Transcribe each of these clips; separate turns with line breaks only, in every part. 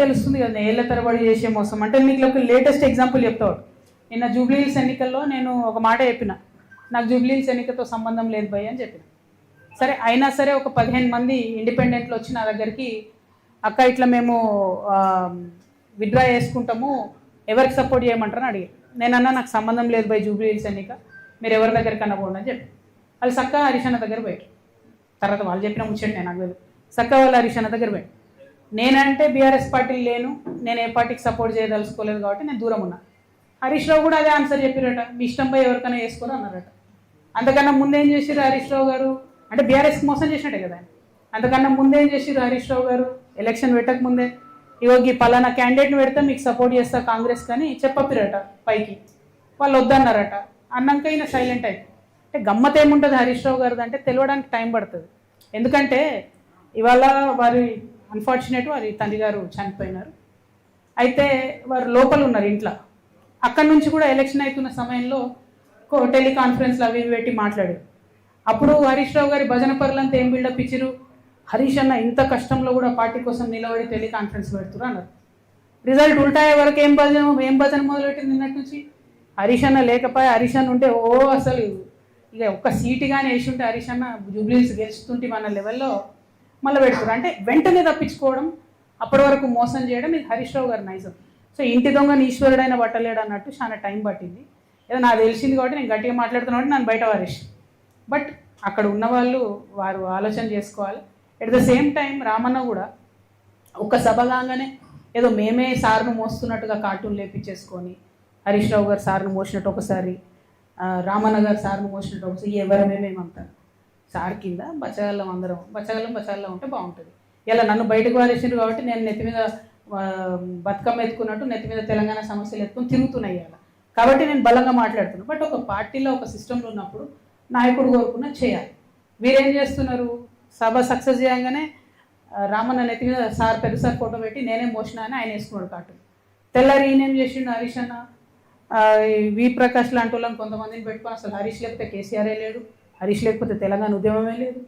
తెలుస్తుంది కదా ఏళ్ల తరబడి చేసే మోసం. అంటే మీకు ఒక లేటెస్ట్ ఎగ్జాంపుల్ చెప్తాడు. నిన్న జూబ్లీహిల్స్ ఎన్నికల్లో నేను ఒక మాట చెప్పిన, నాకు జూబ్లీహిల్స్ ఎన్నికతో సంబంధం లేదు భయ్ అని చెప్పిన. సరే అయినా సరే ఒక 15 మంది ఇండిపెండెంట్లు వచ్చి నా దగ్గరికి, అక్క ఇట్లా మేము విత్డ్రా చేసుకుంటాము, ఎవరికి సపోర్ట్ చేయమంటారని అడిగారు. నేనన్నా నాకు సంబంధం లేదు భయ్ జూబ్లీహిల్స్ ఎన్నిక, మీరు ఎవరి దగ్గరికి పోండి అని చెప్పి వాళ్ళు చక్కగా హరీష్ అన్న దగ్గర పోయారు. తర్వాత వాళ్ళు చెప్పిన ముచ్చండి నేను నాకు లేదు, చక్కగా వాళ్ళు హరీష్ అన్న దగ్గర పోయారు. నేనంటే బీఆర్ఎస్ పార్టీ లేను, నేను ఏ పార్టీకి సపోర్ట్ చేయదలుచుకోలేదు కాబట్టి నేను దూరం ఉన్నా. హరీష్ రావు కూడా అదే ఆన్సర్ చెప్పారట, మీ ఇష్టం పోయి ఎవరికైనా వేసుకొని అన్నారట. అంతకన్నా ముందేం చేసిర్రు హరీష్ రావు గారు, అంటే బీఆర్ఎస్కి మోసం చేసినట్టే కదా. అంతకన్నా ముందేం చేసిర్రు హరీష్ రావు గారు, ఎలక్షన్ పెట్టక ముందే ఇవోగి పలానా క్యాండిడేట్ని పెడితే మీకు సపోర్ట్ చేస్తా కాంగ్రెస్ కానీ చెప్పపిరట పైకి, వాళ్ళు వద్దన్నారట. అన్నాక ఈయన సైలెంట్ అయిపోయి. అంటే గమ్మత్ ఏముంటుంది హరీష్ రావు గారిది అంటే తెలియడానికి టైం పడుతుంది. ఎందుకంటే ఇవాళ వారి అన్ఫార్చునేట్ వారి తండ్రి గారు చనిపోయినారు. అయితే వారు లోపల ఉన్నారు ఇంట్లో. అక్కడి నుంచి కూడా ఎలక్షన్ అవుతున్న సమయంలో టెలికాన్ఫరెన్స్లు అవి పెట్టి మాట్లాడారు. అప్పుడు హరీష్ రావు గారి భజన పరులంతా ఏం బిల్డప్ ఇచ్చిరు, హరీష్ అన్న ఇంత కష్టంలో కూడా పార్టీ కోసం నిలబడి టెలికాన్ఫరెన్స్ పెడుతున్నారు అన్నారు. రిజల్ట్ ఉల్టాయే వరకు ఏం భజన మొదలుపెట్టింది నిన్నటి నుంచి. హరీష్ అన్న లేకపోయి, హరీష్ అన్న ఉంటే అసలు ఇక ఒక్క సీటు కానీ వేసి ఉంటే హరీష్ అన్న జూబ్లీహిల్స్ గెలుస్తుంటే మన లెవెల్లో మళ్ళీ పెడుతున్నారు. అంటే వెంటనే తప్పించుకోవడం, అప్పటి వరకు మోసం చేయడం, ఇది హరీష్ రావు గారి నైజం. సో ఇంటి దొంగని ఈశ్వరుడైనా పట్టలేడు అన్నట్టు చాలా టైం పట్టింది. ఏదో నాకు తెలిసింది కాబట్టి నేను గట్టిగా మాట్లాడుతున్నా కాబట్టి నన్ను బయట హరీష్. బట్ అక్కడ ఉన్నవాళ్ళు వారు ఆలోచన చేసుకోవాలి. At the same time Ramanna కూడా ఒక సభ కాగానే ఏదో మేమే సార్ను మోస్తున్నట్టుగా కార్టూన్ లేపించేసుకొని, హరీష్ రావు గారు సార్ను మోసినట్టు ఒకసారి, రామన్న గారు సార్ను మోసినట్టు ఒకసారి, ఎవరు మేమేమంటారు సార్ కింద బచ్చగల్లం అందరం బచ్చగల్లం ఉంటే బాగుంటుంది. ఇలా నన్ను బయటకు వారేసిండ్రు కాబట్టి నేను నెత్తి మీద బతుకమ్మ ఎత్తుకున్నట్టు నెత్తి మీద తెలంగాణ సమస్యలు ఎత్తుకొని తిరుగుతున్నాయి అలా. కాబట్టి నేను బలంగా మాట్లాడుతున్నాను. బట్ ఒక పార్టీలో ఒక సిస్టంలో ఉన్నప్పుడు నాయకుడు కోరుకున్న చేయాలి. వీరేం చేస్తున్నారు, సభ సక్సెస్ చేయగానే రామన్న నెత్తి మీద సార్ పెద్ద సార్ ఫోటో పెట్టి నేనే మోసిన అని ఆయన వేసుకున్నాడు కార్టూన్. తెల్లారి ఈయనేం చేసిండు హరీష్ అన్న, వి ప్రకాష్ లాంటి వాళ్ళని కొంతమందిని పెట్టుకొని అసలు హరీష్ లేకపోతే కేసీఆరే లేడు, హరీష్ లేకపోతే తెలంగాణ ఉద్యమమే లేదు,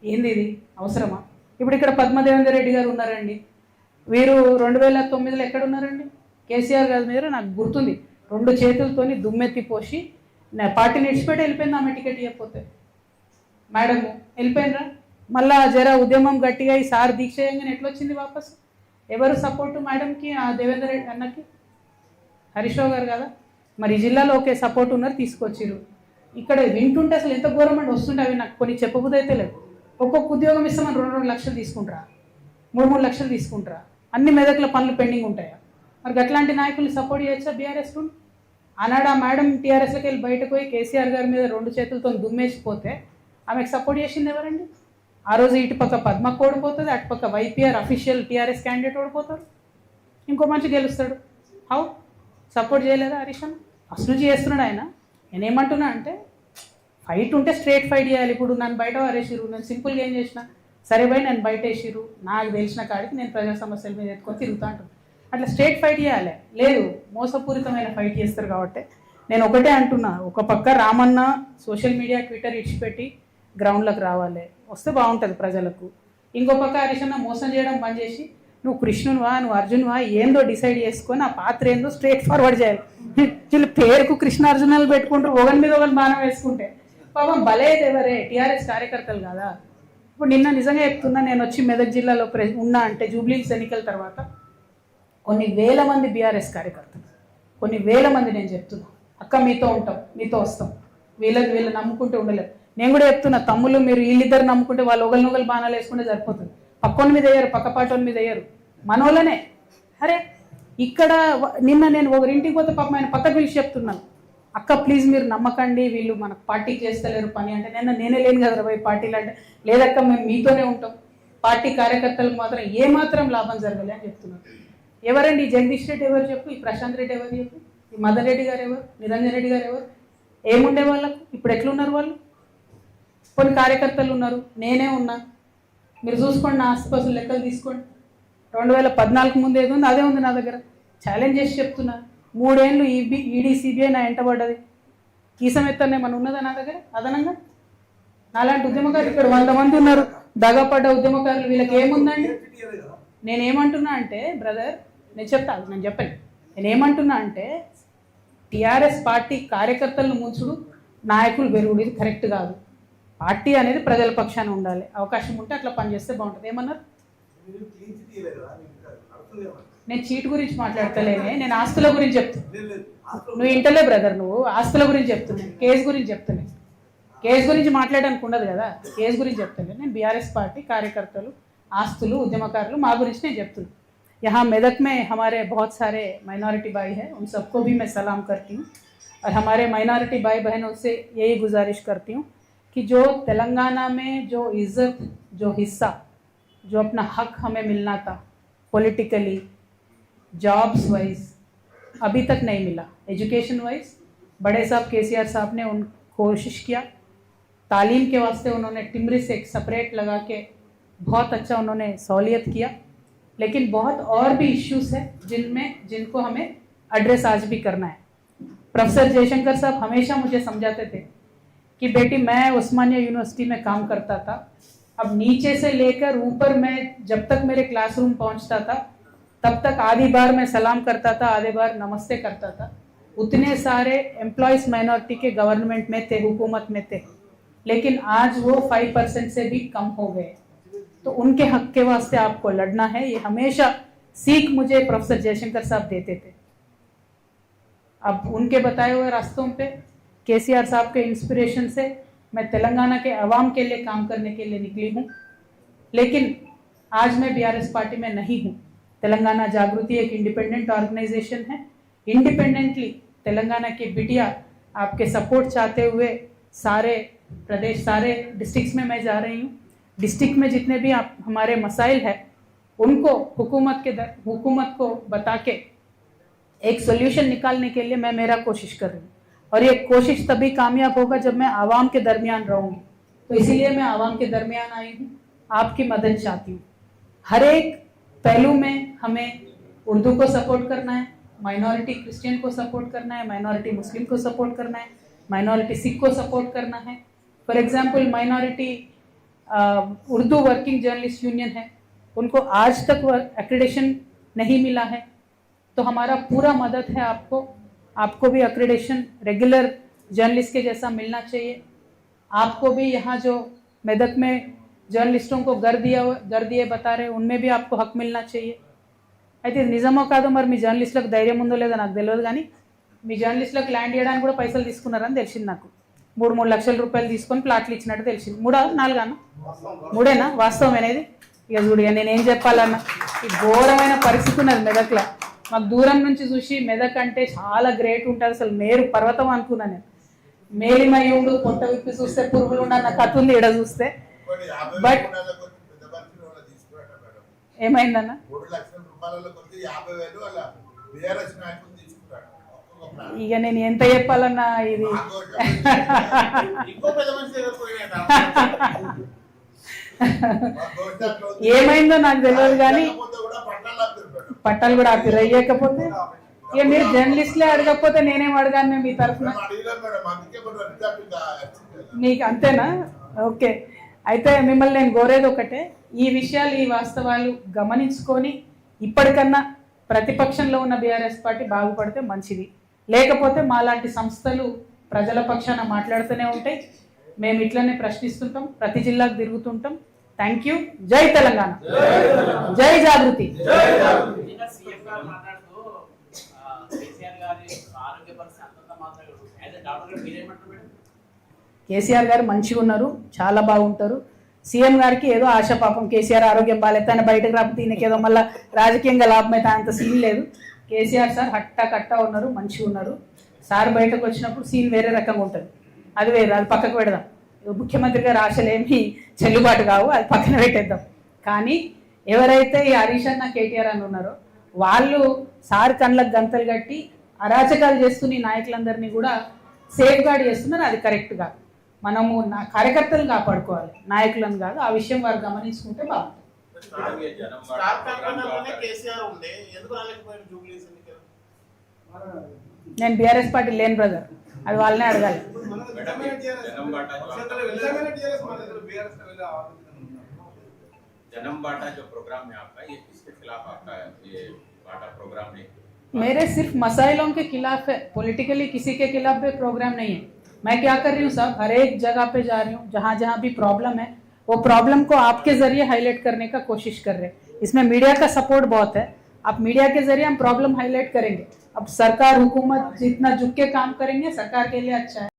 ఏంది ఇది అవసరమా? ఇప్పుడు ఇక్కడ పద్మదేవేందర్ రెడ్డి గారు ఉన్నారండి, వీరు 2009లో ఎక్కడున్నారండి? కేసీఆర్ గారి మీద నాకు గుర్తుంది 2 చేతులతోని దుమ్మెత్తి పోసి పార్టీని ఇడిచిపెట్టి వెళ్ళిపోయింది. ఆమె టికెట్ ఇవ్వకపోతే మేడము వెళ్ళిపోయినరా, మళ్ళా జర ఉద్యమం గట్టిగా ఈ సార్ దీక్ష చేయగానే ఎట్లొచ్చింది వాపస్? ఎవరు సపోర్టు మేడంకి, ఆ దేవేందర్ రెడ్డి అన్నకి? హరీష్ రావు గారు కదా. మరి ఈ జిల్లాలో ఒకే సపోర్ట్ ఉన్నారు, తీసుకొచ్చిరు. ఇక్కడ వింటుంటే అసలు ఎంత గవర్నమెంట్ వస్తుంటే అవి నాకు కొన్ని చెప్పబుద్ధి అయితే లేదు. ఒక్కొక్క ఉద్యోగం ఇస్తామని 2 లక్షలు తీసుకుంటారా, 3 లక్షలు తీసుకుంటారా? అన్ని మెదక్ల పనులు పెండింగ్ ఉంటాయా? మరి అట్లాంటి నాయకుల్ని సపోర్ట్ చేయొచ్చా బీఆర్ఎస్? ఆనాడు ఆ మేడం టీఆర్ఎస్లోకి వెళ్ళి బయటకు పోయి కేసీఆర్ గారి మీద 2 చేతులతో దుమ్మేసిపోతే ఆమెకు సపోర్ట్ చేసింది ఎవరండి? ఆ రోజు ఇటుపక్క పద్మకు ఓడిపోతుంది, అటుపక్క వైపీఆర్ అఫీషియల్ టీఆర్ఎస్ క్యాండిడేట్ ఓడిపోతారు, ఇంకో మంచి గెలుస్తాడు. హౌ సపోర్ట్ చేయలేదా హరీష్ అన్న? ఫస్ట్ నుంచి చేస్తున్నాడు ఆయన. నేనేమంటున్నా అంటే ఫైట్ ఉంటే స్ట్రేట్ ఫైట్ చేయాలి. ఇప్పుడు నన్ను బయట వారేసిరు, నేను సింపుల్గా ఏం చేసిన, సరే పోయి నేను బయట వేసిరు, నాకు తెలిసిన కాడికి నేను ప్రజా సమస్యల మీద ఎత్తుకొని తిరుగుతూ అంటాను. అట్లా స్ట్రేట్ ఫైట్ చేయాలి, లేదు మోసపూరితమైన ఫైట్ చేస్తారు. కాబట్టి నేను ఒకటే అంటున్నా, ఒక పక్క రామన్న సోషల్ మీడియా ట్విట్టర్ ఇడిచిపెట్టి గ్రౌండ్లోకి రావాలి, వస్తే బాగుంటుంది ప్రజలకు. ఇంకో పక్క హరీష్ అన్న మోసం చేయడం బంద్ చేసి నువ్వు కృష్ణునివా నువ్వు అర్జున్వా ఏందో డిసైడ్ చేసుకొని ఆ పాత్ర ఏందో స్ట్రేట్ ఫార్వర్డ్ చేయాలి. వీళ్ళు పేరుకు కృష్ణార్జునాలు పెట్టుకుంటారు, ఒకరి మీద ఒకరు బాణం వేసుకుంటే పాపం బలేది ఎవరే, టీఆర్ఎస్ కార్యకర్తలు కదా. ఇప్పుడు నిన్న నిజంగా చెప్తున్నా, నేను వచ్చి మెదక్ జిల్లాలో ఉన్నా అంటే జూబ్లీహిల్స్ ఎన్నికల తర్వాత కొన్ని వేల మంది బీఆర్ఎస్ కార్యకర్తలు, కొన్ని వేల మంది నేను చెప్తున్నా, అక్క మీతో ఉంటాం, మీతో వస్తాం, వీళ్ళు నమ్ముకుంటే ఉండలేరు. నేను కూడా చెప్తున్నా, తమ్ముళ్ళు మీరు వీళ్ళిద్దరు నమ్ముకుంటే వాళ్ళు ఒకరినొకరు బాణాలు వేసుకుంటే సరిపోతుంది. పక్కోని మీద వేయరు, పక్కపాటోని మీద వేయరు, మనోళ్ళనే. అరే ఇక్కడ నిన్న నేను ఒకరింటికి పోతే పాపం ఆయన పక్కకు పిలిచి చెప్తున్నాను, అక్క ప్లీజ్ మీరు నమ్మకండి, వీళ్ళు మనకు పార్టీకి చేస్తలేరు పని అంటే, నేనే లేను కదా పోయి పార్టీలు అంటే, లేదక్క మేము మీతోనే ఉంటాం, పార్టీ కార్యకర్తలకు మాత్రం ఏమాత్రం లాభం జరగలే అని చెప్తున్నారు. ఎవరండి ఈ జగదీష్ రెడ్డి ఎవరు చెప్పు, ఈ ప్రశాంత్ రెడ్డి ఎవరు చెప్పు, ఈ మదన్ రెడ్డి గారు ఎవరు, నిరంజన్ రెడ్డి గారు ఎవరు, ఏముండే వాళ్ళకు? ఇప్పుడు ఎట్లున్నారు వాళ్ళు? కొన్ని కార్యకర్తలు ఉన్నారు, నేనే ఉన్నా, మీరు చూసుకోండి, నా ఆస్తిపాస్తులు లెక్కలు తీసుకోండి. 2014 ముందు ఏది ఉంది అదే ఉంది నా దగ్గర. ఛాలెంజ్ చేసి చెప్తున్నా, 3 ఏళ్ళు ఈడీ సిబిఐ నా ఎంటబడ్డది, కీసం ఎత్తనే మన ఉన్నదా నా దగ్గర అదనంగా? నాలాంటి ఉద్యమకారులు ఇక్కడ 100 మంది ఉన్నారు, దగపడ్డ ఉద్యమకారులు, వీళ్ళకి ఏముందండి? నేనేమంటున్నా అంటే బ్రదర్, నేను చెప్పాను. నేనేమంటున్నా అంటే టీఆర్ఎస్ పార్టీ కార్యకర్తలను ముంచుడు, నాయకులు పెరుగుడు ఇది కరెక్ట్ కాదు. పార్టీ అనేది ప్రజల పక్షాన ఉండాలి. అవకాశం ఉంటే అట్లా పనిచేస్తే బాగుంటుంది. ఏమన్నారు? నేను చీట్ గురించి మాట్లాడతలేనే, నేను ఆస్తుల గురించి చెప్తున్నా. నువ్వు ఇంటలే బ్రదర్, నువ్వు ఆస్తుల గురించి చెప్తున్నాను, కేసు గురించి చెప్తున్నాను. కేసు గురించి మాట్లాడడానికి ఉండదు కదా, కేసు గురించి చెప్తాను. నేను బీఆర్ఎస్ పార్టీ కార్యకర్తలు, ఆస్తులు, ఉద్యమకారులు మా గురించి నేను చెప్తున్నాను. यहाँ मेदक में हमारे बहुत सारे माइनॉरिटी भाई हैं, उन सबको भी मैं सलाम करती हूँ और हमारे माइनॉरिटी भाई बहनों से यही गुजारिश करती हूँ कि जो तेलंगाना में जो इज़्ज़त, जो हिस्सा, जो अपना हक हमें मिलना था पॉलिटिकली, जॉब्स वाइज अभी तक नहीं मिला। एजुकेशन वाइज बड़े साहब केसीआर साहब ने उन कोशिश किया, तालीम के वास्ते उन्होंने टिमरी से एक सेपरेट लगा के बहुत अच्छा उन्होंने सहूलियत किया, लेकिन बहुत और भी इश्यूज है जिनको हमें एड्रेस आज भी करना है। प्रोफेसर जयशंकर साहब हमेशा मुझे समझाते थे कि बेटी मैं उस्मानिया यूनिवर्सिटी में काम करता था, अब नीचे से लेकर ऊपर मैं जब तक मेरे क्लासरूम पहुंचता था तब तक आधी बार मैं सलाम करता था, आधे बार नमस्ते करता था। उतने सारे एम्प्लॉयज़ माइनॉरिटी के गवर्नमेंट में थे, हुकूमत में थे, लेकिन आज वो 5% से भी कम हो गए। तो उनके हक के वास्ते आपको लड़ना है, ये हमेशा सीख मुझे प्रोफेसर जयशंकर साहब देते थे। अब उनके बताए हुए रास्तों पे, केसीआर साहब के इंस्पिरेशन से मैं तेलंगाना के अवाम के लिए काम करने के लिए निकली हूँ। लेकिन आज मैं बीआरएस पार्टी में नहीं हूँ। तेलंगाना जागृति एक इंडिपेंडेंट ऑर्गेनाइजेशन है। इंडिपेंडेंटली तेलंगाना की बिटिया आपके सपोर्ट चाहते हुए सारे प्रदेश, सारे डिस्ट्रिक्ट्स में मैं जा रही हूँ। डिस्ट्रिक्ट में जितने भी आप हमारे मसाइल है उनको हुकूमत को बता के एक सोल्यूशन निकालने के लिए मैं मेरा कोशिश कर रही हूँ, और ये कोशिश तभी कामयाब होगा जब मैं आवाम के दरमियान रहूँगी। तो इसीलिए मैं आवाम के दरमियान आई हूँ, आपकी मदद चाहती हूँ। हर एक पहलू में हमें उर्दू को सपोर्ट करना है, माइनॉरिटी क्रिश्चियन को सपोर्ट करना है, माइनॉरिटी मुस्लिम को सपोर्ट करना है, माइनॉरिटी सिख को सपोर्ट करना है। For example minority Urdu working journalist union है, उनको आज तक एक्रेडिशन नहीं मिला है, तो हमारा पूरा मदद है आपको भी एक्रेडिशन रेगुलर जर्नलिस्ट के जैसा मिलना चाहिए। आपको भी यहाँ जो मेदक में जर्नलिस्टों को घर दिए बता रहे उनमें भी आपको हक मिलना चाहिए। అయితే నిజమో కాదో మరి మీ జర్నలిస్టులకు ధైర్యం ఉందో లేదో నాకు తెలియదు, కానీ మీ జర్నలిస్టులకు ల్యాండ్ చేయడానికి కూడా పైసలు తీసుకున్నారని తెలిసింది నాకు. 3 లక్షల రూపాయలు తీసుకొని ప్లాట్లు ఇచ్చినట్టు తెలిసింది. 3-4 3 వాస్తవమేనేది? ఇక చూడు, నేనేం చెప్పాలన్నా, ఈ ఘోరమైన పరిస్థితి ఉన్నది మెదక్లో. మాకు దూరం నుంచి చూసి మెదక్ అంటే చాలా గ్రేట్ ఉంటుంది, అసలు మేరు పర్వతం అనుకున్నాను నేను. మేలిమయ్యుడు పొట్ట విప్పి చూస్తే పురుగులు ఉన్న కథ ఉంది ఈడ చూస్తే. బట్ ఏమైందన్న? ఇక నేను ఎంత చెప్పాలన్నా ఇది ఏమైందో నాకు తెలియదు, కానీ పట్టాలు కూడా ఆపి రయ్యకపోతే ఇక మీరు జర్నలిస్ట్లే అడగకపోతే నేనేం అడగాను మీ తరఫున? మీకు అంతేనా? ఓకే. అయితే మిమ్మల్ని నేను కోరేది ఒకటే, ఈ విషయాలు, ఈ వాస్తవాలు గమనించుకొని ఇప్పటికన్నా ప్రతిపక్షంలో ఉన్న బీఆర్ఎస్ పార్టీ బాగుపడితే మంచిది. లేకపోతే మాలాంటి సంస్థలు ప్రజల పక్షాన మాట్లాడుతూనే ఉంటాయి, మేము ఇట్లనే ప్రశ్నిస్తుంటాం, ప్రతి జిల్లాకు తిరుగుతుంటాం. Thank you. జై తెలంగాణ, జై జాగృతి. కేసీఆర్ గారు మంచిగా ఉన్నారు, చాలా బాగుంటారు. సీఎం గారికి ఏదో ఆశ, పాపం కేసీఆర్ ఆరోగ్యం బాగాలేదు, ఆయన బయటకు రాకపోతే ఈయనకేదో మళ్ళీ రాజకీయంగా లాభం అయితే అంత సీన్ లేదు. కేసీఆర్ సార్ హట్టా కట్టా ఉన్నారు, మంచిగా ఉన్నారు. సార్ బయటకు వచ్చినప్పుడు సీన్ వేరే రకంగా ఉంటుంది, అది వేరే, అది పక్కకు పెడదాం. ముఖ్యమంత్రి గారు ఆశలేమి చెల్లుబాటు కావు, అది పక్కన పెట్టేద్దాం. కానీ ఎవరైతే ఈ హరీష్ అన్న, కేటీఆర్ అని ఉన్నారో వాళ్ళు సార్ కళ్ళకు గంతలు కట్టి అరాచకాలు చేస్తున్న నాయకులందరినీ కూడా సేఫ్ గార్డ్ చేస్తున్నారు. అది కరెక్ట్గా మనము కార్యకర్తలు కాపాడుకోవాలి, నాయకులను కాదు. ఆ విషయం వారు గమనించుకుంటే బాగుంటుంది. నేను బీఆర్ఎస్ పార్టీ లేని బ్రదర్, అది వాళ్ళనే అడగాలి.
जन्म बांटा जो प्रोग्राम है आपका, ये किसके खिलाफ आपका ये बांटा प्रोग्राम है?
मेरे सिर्फ मसाइलों के खिलाफ है, पॉलिटिकली किसी के खिलाफ भी प्रोग्राम नहीं है। मैं क्या कर रही हूँ साहब, हर एक जगह पे जा रही हूँ, जहाँ जहाँ भी प्रॉब्लम है वो प्रॉब्लम को आपके जरिए हाईलाइट करने का कोशिश कर रहे हैं। इसमें मीडिया का सपोर्ट बहुत है, आप मीडिया के जरिए हम प्रॉब्लम हाईलाइट करेंगे। अब सरकार हुकूमत जितना झुक के काम करेंगे सरकार के लिए अच्छा है।